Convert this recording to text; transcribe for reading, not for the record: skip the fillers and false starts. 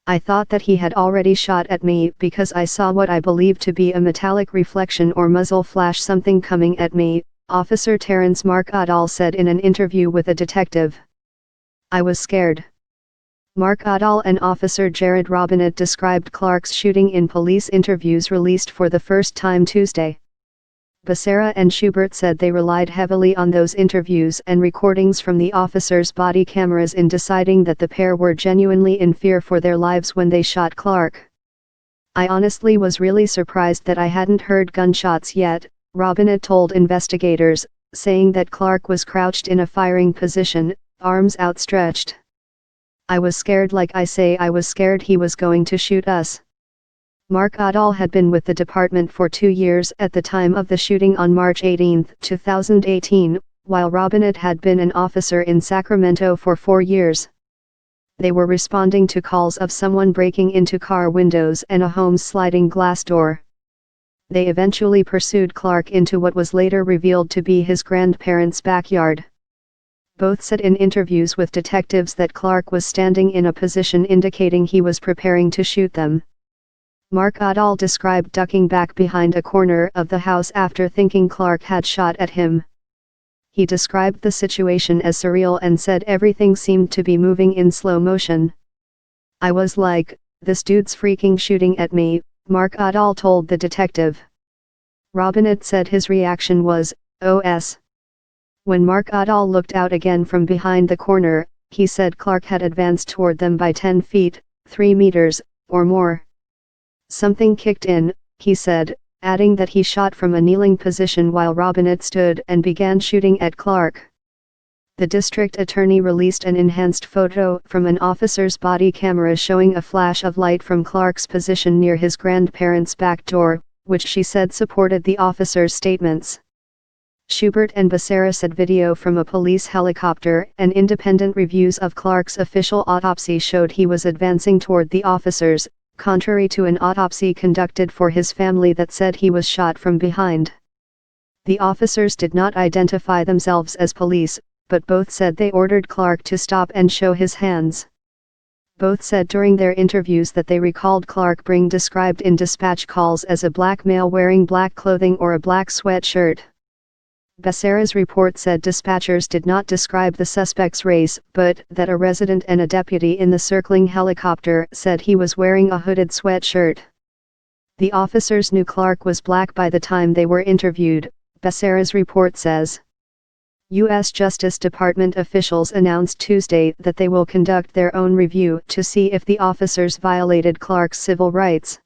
I thought that he had already shot at me because I saw what I believed to be a metallic reflection or muzzle flash something coming at me, Officer Terrence Mercadal said in an interview with a detective. I was scared. Mercadal and Officer Jared Robinette described Clark's shooting in police interviews released for the first time Tuesday. Becerra and Schubert said they relied heavily on those interviews and recordings from the officers' body cameras in deciding that the pair were genuinely in fear for their lives when they shot Clark. I honestly was really surprised that I hadn't heard gunshots yet, Robinette told investigators, saying that Clark was crouched in a firing position, arms outstretched. I was scared, like I say, I was scared he was going to shoot us. Mercadal had been with the department for 2 years at the time of the shooting on March 18, 2018, while Robinette had been an officer in Sacramento for 4 years. They were responding to calls of someone breaking into car windows and a home's sliding glass door. They eventually pursued Clark into what was later revealed to be his grandparents' backyard. Both said in interviews with detectives that Clark was standing in a position indicating he was preparing to shoot them. Mercadal described ducking back behind a corner of the house after thinking Clark had shot at him. He described the situation as surreal and said everything seemed to be moving in slow motion. I was like, this dude's freaking shooting at me, Mercadal told the detective. Robinette said his reaction was, "OS." When Mercadal looked out again from behind the corner, he said Clark had advanced toward them by 10 feet, 3 meters, or more. Something kicked in, he said, adding that he shot from a kneeling position while Robinette stood and began shooting at Clark. The district attorney released an enhanced photo from an officer's body camera showing a flash of light from Clark's position near his grandparents' back door, which she said supported the officer's statements. Schubert and Becerra said video from a police helicopter and independent reviews of Clark's official autopsy showed he was advancing toward the officers, contrary to an autopsy conducted for his family that said he was shot from behind. The officers did not identify themselves as police, but both said they ordered Clark to stop and show his hands. Both said during their interviews that they recalled Clark being described in dispatch calls as a black male wearing black clothing or a black sweatshirt. Becerra's report said dispatchers did not describe the suspect's race, but that a resident and a deputy in the circling helicopter said he was wearing a hooded sweatshirt. The officers knew Clark was black by the time they were interviewed, Becerra's report says. U.S. Justice Department officials announced Tuesday that they will conduct their own review to see if the officers violated Clark's civil rights.